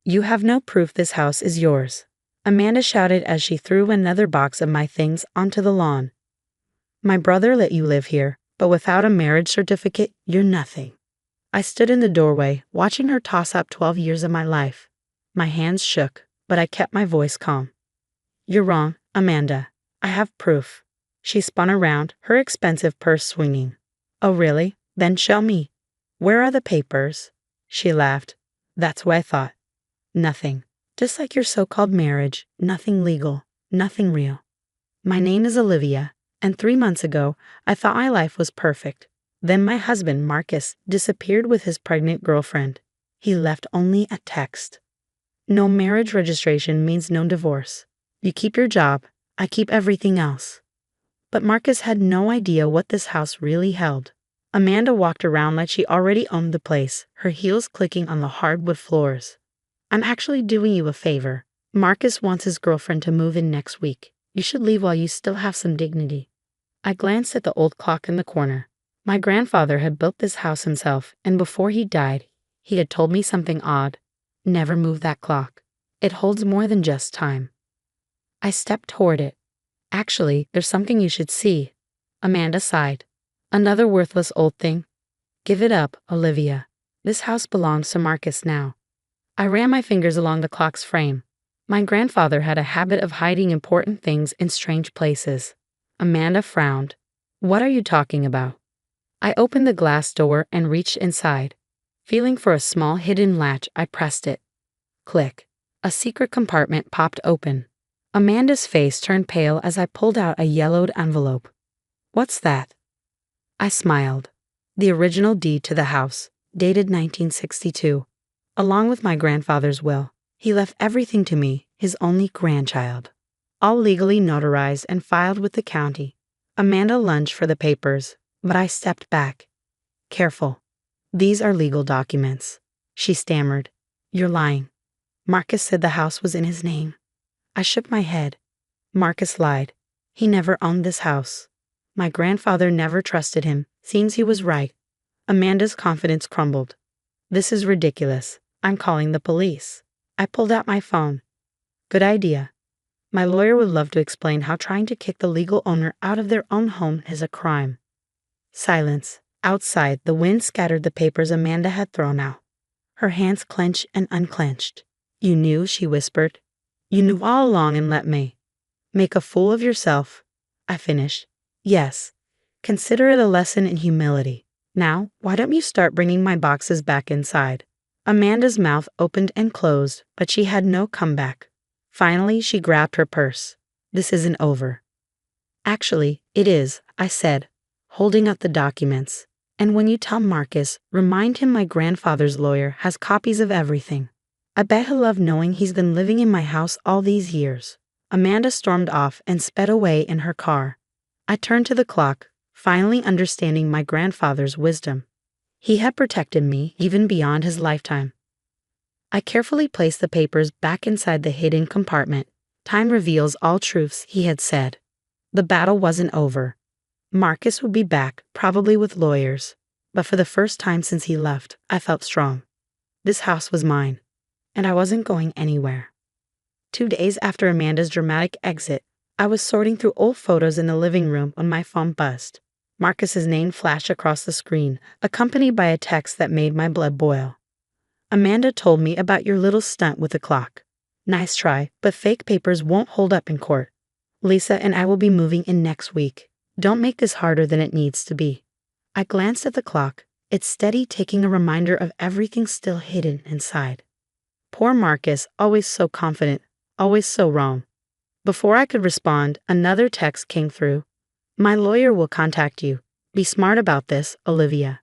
You have no proof this house is yours, Amanda shouted as she threw another box of my things onto the lawn. My brother let you live here, but without a marriage certificate, you're nothing. I stood in the doorway, watching her toss up 12 years of my life. My hands shook, but I kept my voice calm. You're wrong, Amanda. I have proof. She spun around, her expensive purse swinging. Oh really? Then show me. Where are the papers? She laughed. That's what I thought. Nothing. Just like your so-called marriage, nothing legal, nothing real. My name is Olivia, and 3 months ago, I thought my life was perfect. Then my husband, Marcus, disappeared with his pregnant girlfriend. He left only a text. No marriage registration means no divorce. You keep your job, I keep everything else. But Marcus had no idea what this house really held. Amanda walked around like she already owned the place, her heels clicking on the hardwood floors. I'm actually doing you a favor. Marcus wants his girlfriend to move in next week. You should leave while you still have some dignity. I glanced at the old clock in the corner. My grandfather had built this house himself, and before he died, he had told me something odd. Never move that clock. It holds more than just time. I stepped toward it. Actually, there's something you should see. Amanda sighed. Another worthless old thing. Give it up, Olivia. This house belongs to Marcus now. I ran my fingers along the clock's frame. My grandfather had a habit of hiding important things in strange places. Amanda frowned. What are you talking about? I opened the glass door and reached inside. Feeling for a small hidden latch, I pressed it. Click. A secret compartment popped open. Amanda's face turned pale as I pulled out a yellowed envelope. What's that? I smiled. The original deed to the house, dated 1962. Along with my grandfather's will, he left everything to me, his only grandchild. All legally notarized and filed with the county. Amanda lunged for the papers, but I stepped back. Careful. These are legal documents. She stammered. You're lying. Marcus said the house was in his name. I shook my head. Marcus lied. He never owned this house. My grandfather never trusted him. Seems he was right. Amanda's confidence crumbled. This is ridiculous. I'm calling the police. I pulled out my phone. Good idea. My lawyer would love to explain how trying to kick the legal owner out of their own home is a crime. Silence. Outside, the wind scattered the papers Amanda had thrown out. Her hands clenched and unclenched. You knew, she whispered. You knew all along and let me. Make a fool of yourself. I finished. Yes. Consider it a lesson in humility. Now, why don't you start bringing my boxes back inside? Amanda's mouth opened and closed, but she had no comeback. Finally, she grabbed her purse. This isn't over. Actually, it is, I said, holding up the documents. And when you tell Marcus, remind him my grandfather's lawyer has copies of everything. I bet he'll love knowing he's been living in my house all these years. Amanda stormed off and sped away in her car. I turned to the clock, finally understanding my grandfather's wisdom. He had protected me even beyond his lifetime. I carefully placed the papers back inside the hidden compartment. Time reveals all truths, he had said. The battle wasn't over. Marcus would be back, probably with lawyers. But for the first time since he left, I felt strong. This house was mine, and I wasn't going anywhere. 2 days after Amanda's dramatic exit, I was sorting through old photos in the living room when my phone buzzed. Marcus's name flashed across the screen, accompanied by a text that made my blood boil. Amanda told me about your little stunt with the clock. Nice try, but fake papers won't hold up in court. Lisa and I will be moving in next week. Don't make this harder than it needs to be. I glanced at the clock, its steady ticking a reminder of everything still hidden inside. Poor Marcus, always so confident, always so wrong. Before I could respond, another text came through. My lawyer will contact you. Be smart about this, Olivia.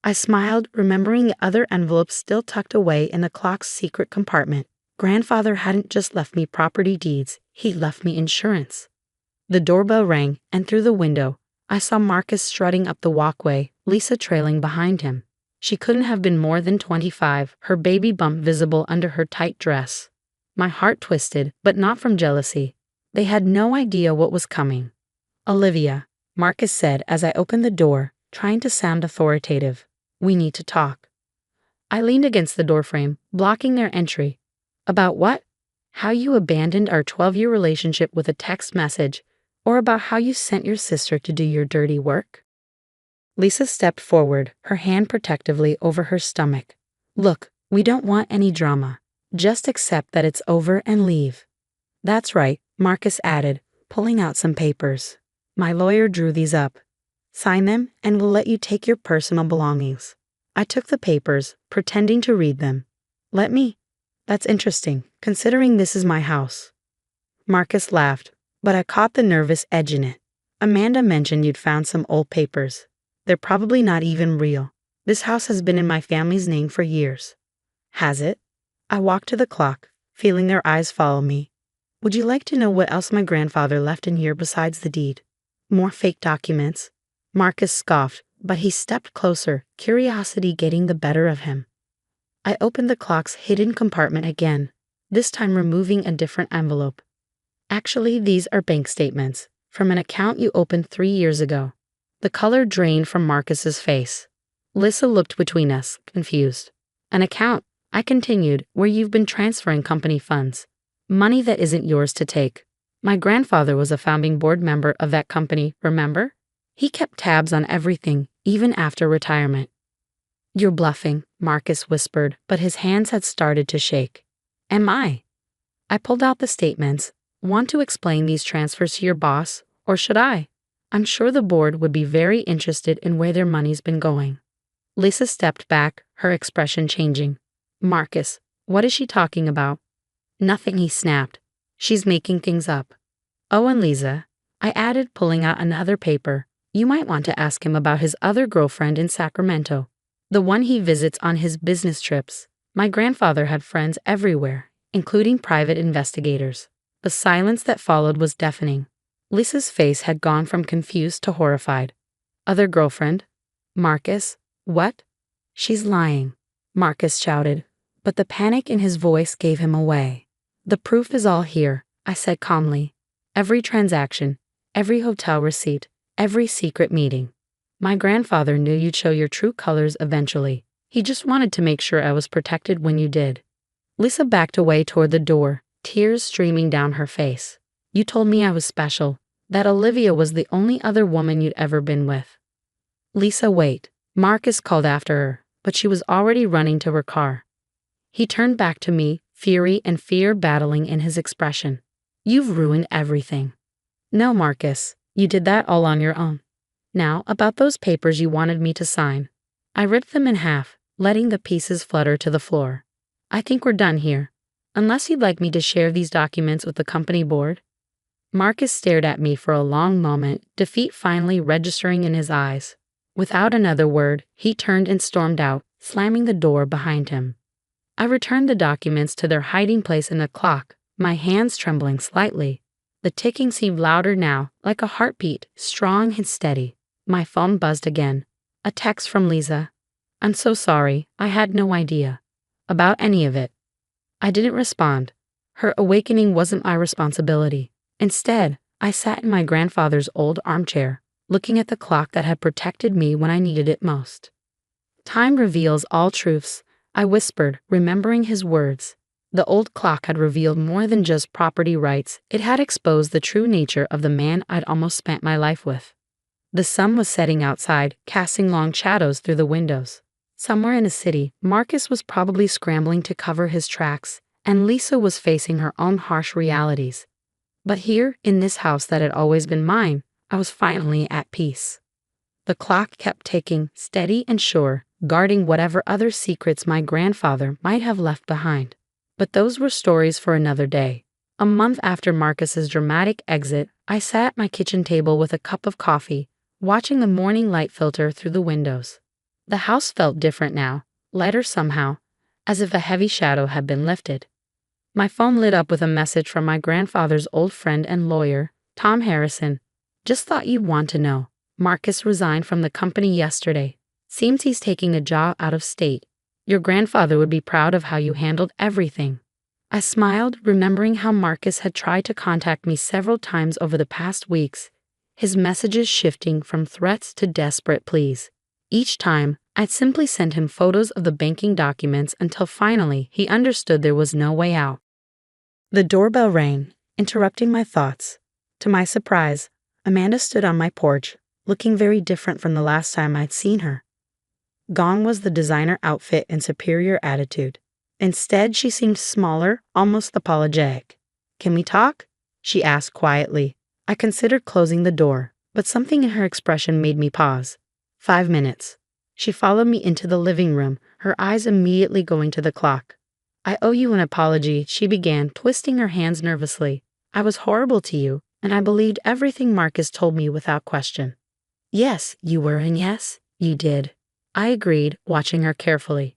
I smiled, remembering the other envelope still tucked away in the clock's secret compartment. Grandfather hadn't just left me property deeds, he left me insurance. The doorbell rang, and through the window, I saw Marcus strutting up the walkway, Lisa trailing behind him. She couldn't have been more than 25, her baby bump visible under her tight dress. My heart twisted, but not from jealousy. They had no idea what was coming. Olivia, Marcus said as I opened the door, trying to sound authoritative. We need to talk. I leaned against the doorframe, blocking their entry. About what? How you abandoned our 12-year relationship with a text message, or about how you sent your sister to do your dirty work? Lisa stepped forward, her hand protectively over her stomach. Look, we don't want any drama. Just accept that it's over and leave. That's right, Marcus added, pulling out some papers. My lawyer drew these up. Sign them, and we'll let you take your personal belongings. I took the papers, pretending to read them. Let me? That's interesting, considering this is my house. Marcus laughed, but I caught the nervous edge in it. Amanda mentioned you'd found some old papers. They're probably not even real. This house has been in my family's name for years. Has it? I walked to the clock, feeling their eyes follow me. Would you like to know what else my grandfather left in here besides the deed? More fake documents? Marcus scoffed, but he stepped closer, curiosity getting the better of him. I opened the clock's hidden compartment again, this time removing a different envelope. Actually, these are bank statements, from an account you opened 3 years ago. The color drained from Marcus's face. Lisa looked between us, confused. An account, I continued, where you've been transferring company funds. Money that isn't yours to take. My grandfather was a founding board member of that company, remember? He kept tabs on everything, even after retirement. You're bluffing, Marcus whispered, but his hands had started to shake. Am I? I pulled out the statements. Want to explain these transfers to your boss, or should I? I'm sure the board would be very interested in where their money's been going. Lisa stepped back, her expression changing. Marcus, what is she talking about? Nothing, he snapped. She's making things up. Oh, and Lisa, I added, pulling out another paper. You might want to ask him about his other girlfriend in Sacramento. The one he visits on his business trips. My grandfather had friends everywhere, including private investigators. The silence that followed was deafening. Lisa's face had gone from confused to horrified. Other girlfriend? Marcus? What? She's lying, Marcus shouted, but the panic in his voice gave him away. The proof is all here, I said calmly. Every transaction, every hotel receipt, every secret meeting. My grandfather knew you'd show your true colors eventually. He just wanted to make sure I was protected when you did. Lisa backed away toward the door, tears streaming down her face. You told me I was special, that Olivia was the only other woman you'd ever been with. Lisa, wait. Marcus called after her, but she was already running to her car. He turned back to me, fury and fear battling in his expression. You've ruined everything. No, Marcus, you did that all on your own. Now, about those papers you wanted me to sign. I ripped them in half, letting the pieces flutter to the floor. I think we're done here. Unless you'd like me to share these documents with the company board? Marcus stared at me for a long moment, defeat finally registering in his eyes. Without another word, he turned and stormed out, slamming the door behind him. I returned the documents to their hiding place in the clock, my hands trembling slightly. The ticking seemed louder now, like a heartbeat, strong and steady. My phone buzzed again. A text from Lisa. I'm so sorry, I had no idea about any of it. I didn't respond. Her awakening wasn't my responsibility. Instead, I sat in my grandfather's old armchair, looking at the clock that had protected me when I needed it most. Time reveals all truths, I whispered, remembering his words. The old clock had revealed more than just property rights. It had exposed the true nature of the man I'd almost spent my life with. The sun was setting outside, casting long shadows through the windows. Somewhere in a city, Marcus was probably scrambling to cover his tracks, and Lisa was facing her own harsh realities. But here, in this house that had always been mine, I was finally at peace. The clock kept ticking, steady and sure, guarding whatever other secrets my grandfather might have left behind. But those were stories for another day. A month after Marcus's dramatic exit, I sat at my kitchen table with a cup of coffee, watching the morning light filter through the windows. The house felt different now, lighter somehow, as if a heavy shadow had been lifted. My phone lit up with a message from my grandfather's old friend and lawyer, Tom Harrison. Just thought you'd want to know. Marcus resigned from the company yesterday. Seems he's taking a job out of state. Your grandfather would be proud of how you handled everything. I smiled, remembering how Marcus had tried to contact me several times over the past weeks, his messages shifting from threats to desperate pleas. Each time, I'd simply send him photos of the banking documents until finally he understood there was no way out. The doorbell rang, interrupting my thoughts. To my surprise, Amanda stood on my porch, looking very different from the last time I'd seen her. Gone was the designer outfit and superior attitude. Instead, she seemed smaller, almost apologetic. "Can we talk?" she asked quietly. I considered closing the door, but something in her expression made me pause. 5 minutes. She followed me into the living room, her eyes immediately going to the clock. "I owe you an apology," she began, twisting her hands nervously. "I was horrible to you, and I believed everything Marcus told me without question." "Yes, you were, and yes, you did," I agreed, watching her carefully.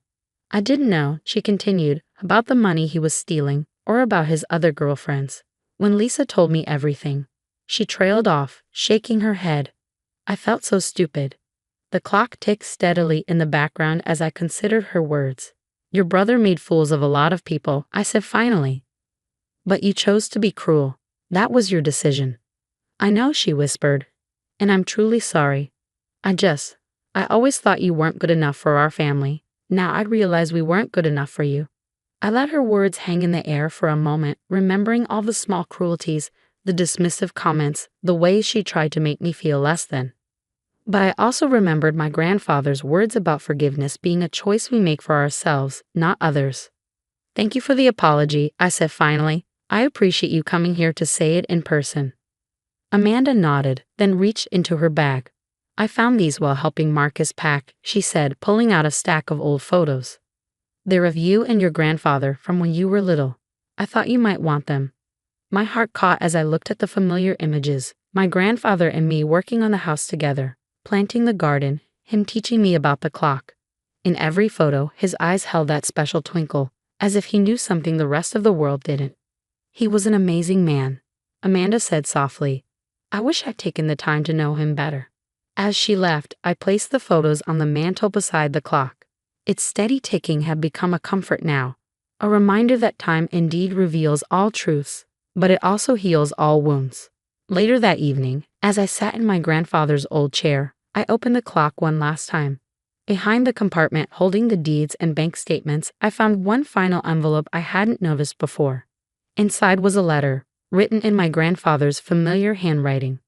"I didn't know," she continued, "about the money he was stealing, or about his other girlfriends. When Lisa told me everything." She trailed off, shaking her head. I felt so stupid. The clock ticked steadily in the background as I considered her words. "Your brother made fools of a lot of people," I said finally. "But you chose to be cruel. That was your decision." "I know," she whispered, "and I'm truly sorry. I always thought you weren't good enough for our family. Now I realize we weren't good enough for you." I let her words hang in the air for a moment, remembering all the small cruelties, the dismissive comments, the ways she tried to make me feel less than. But I also remembered my grandfather's words about forgiveness being a choice we make for ourselves, not others. "Thank you for the apology," I said finally. "I appreciate you coming here to say it in person." Amanda nodded, then reached into her bag. "I found these while helping Marcus pack," she said, pulling out a stack of old photos. "They're of you and your grandfather from when you were little. I thought you might want them." My heart caught as I looked at the familiar images, my grandfather and me working on the house together, planting the garden, him teaching me about the clock. In every photo, his eyes held that special twinkle, as if he knew something the rest of the world didn't. "He was an amazing man," Amanda said softly. "I wish I'd taken the time to know him better." As she left, I placed the photos on the mantel beside the clock. Its steady ticking had become a comfort now, a reminder that time indeed reveals all truths, but it also heals all wounds. Later that evening, as I sat in my grandfather's old chair, I opened the clock one last time. Behind the compartment holding the deeds and bank statements, I found one final envelope I hadn't noticed before. Inside was a letter, written in my grandfather's familiar handwriting.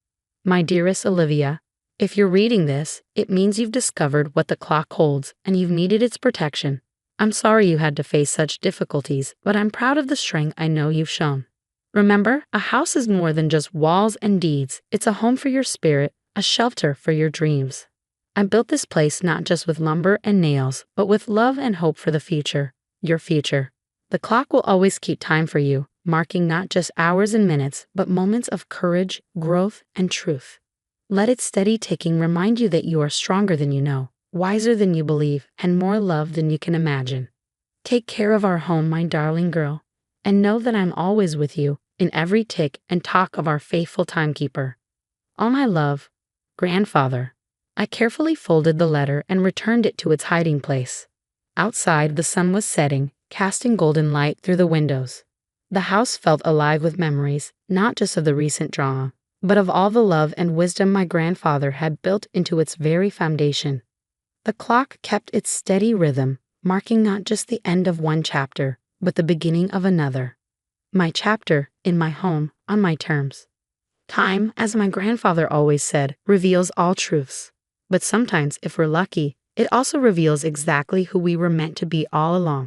"My dearest Olivia, if you're reading this, it means you've discovered what the clock holds and you've needed its protection. I'm sorry you had to face such difficulties, but I'm proud of the strength I know you've shown. Remember, a house is more than just walls and deeds. It's a home for your spirit, a shelter for your dreams. I built this place not just with lumber and nails, but with love and hope for the future, your future. The clock will always keep time for you, marking not just hours and minutes, but moments of courage, growth, and truth. Let its steady ticking remind you that you are stronger than you know, wiser than you believe, and more loved than you can imagine. Take care of our home, my darling girl, and know that I'm always with you in every tick and talk of our faithful timekeeper. All my love, Grandfather." I carefully folded the letter and returned it to its hiding place. Outside, the sun was setting, casting golden light through the windows. The house felt alive with memories, not just of the recent drama, but of all the love and wisdom my grandfather had built into its very foundation. The clock kept its steady rhythm, marking not just the end of one chapter, but the beginning of another. My chapter, in my home, on my terms. Time, as my grandfather always said, reveals all truths. But sometimes, if we're lucky, it also reveals exactly who we were meant to be all along.